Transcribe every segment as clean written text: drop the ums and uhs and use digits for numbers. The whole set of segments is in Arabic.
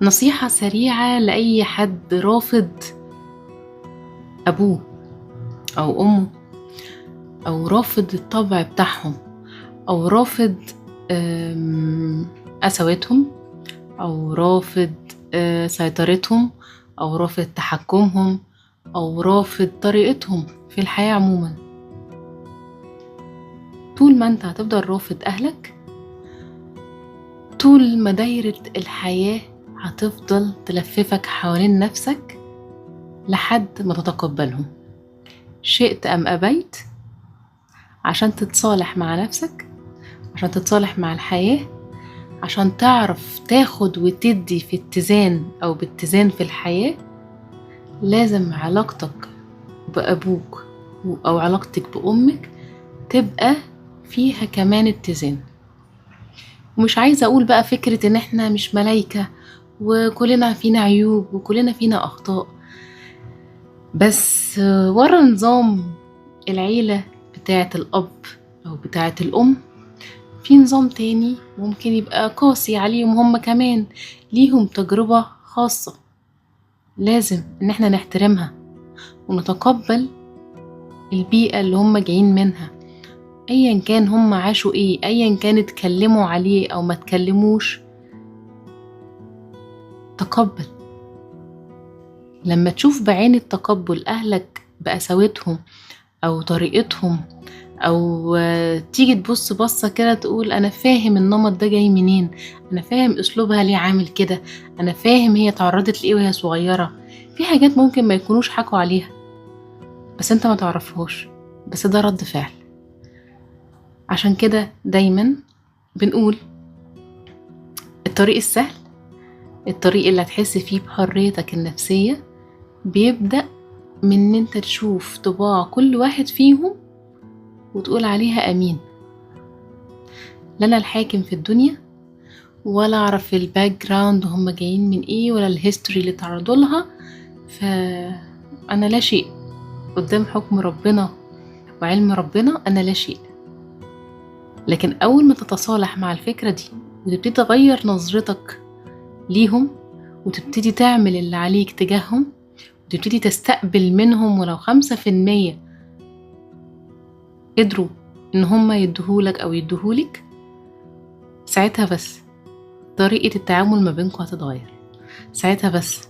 نصيحة سريعة لأي حد رافض أبوه أو أمه، أو رافض الطبع بتاعهم، أو رافض قسوتهم، أو رافض سيطرتهم، أو رافض تحكمهم، أو رافض طريقتهم في الحياة عموما. طول ما انت هتفضل رافض أهلك، طول ما دايرة الحياة هتفضل تلففك حوالين نفسك لحد ما تتقبلهم، شئت أم أبيت، عشان تتصالح مع نفسك، عشان تتصالح مع الحياة، عشان تعرف تاخد وتدي في اتزان أو باتزان في الحياة. لازم علاقتك بأبوك أو علاقتك بأمك تبقى فيها كمان اتزان. ومش عايزة أقول بقى فكرة إن إحنا مش ملايكة وكلنا فينا عيوب وكلنا فينا أخطاء، بس ورا نظام العيلة بتاعة الأب أو بتاعة الأم في نظام تاني ممكن يبقى قاسي عليهم، هم كمان ليهم تجربة خاصة لازم إن احنا نحترمها ونتقبل البيئة اللي هم جايين منها، أيا كان هم عاشوا ايه، أيا كان اتكلموا عليه أو ما اتكلموش. تقبل. لما تشوف بعين التقبل أهلك بقساوتهم أو طريقتهم، أو تيجي تبص بصة كده تقول أنا فاهم النمط ده جاي منين، أنا فاهم أسلوبها ليه عامل كده، أنا فاهم هي تعرضت لإيه وهي صغيرة. في حاجات ممكن ما يكونوش حكوا عليها بس أنت ما تعرفهاش، بس ده رد فعل. عشان كده دايما بنقول الطريق السهل، الطريق اللي هتحس فيه بحريتك النفسية، بيبدأ من ان انت تشوف طباع كل واحد فيهم وتقول عليها امين. لا انا الحاكم في الدنيا، ولا اعرف الباك جراوند هم جايين من ايه، ولا الهيستوري اللي تعرضوا لها، فانا لا شيء قدام حكم ربنا وعلم ربنا، انا لا شيء. لكن اول ما تتصالح مع الفكرة دي وتبتدي تغير نظرتك ليهم، وتبتدي تعمل اللي عليك تجاههم، وتبتدي تستقبل منهم ولو 5% قدروا ان هم يدهولك او يدهولك، ساعتها بس طريقة التعامل ما بينكم هتتغير. ساعتها بس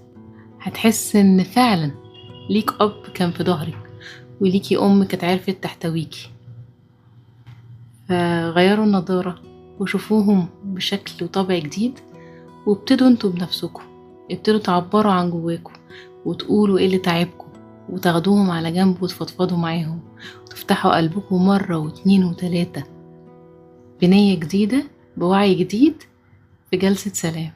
هتحس ان فعلا ليك اب كان في ظهرك، وليكي ام كانت عرفت تحتويكي. فغيروا النظارة وشوفوهم بشكل وطبع جديد، وابتدوا انتوا بنفسكم، ابتدوا تعبروا عن جواكم وتقولوا ايه اللي تعبكم، وتاخدوهم على جنب وتفضفضوا معاهم، وتفتحوا قلبكم مرة واتنين وتلاتة بنية جديدة بوعي جديد في جلسة سلام.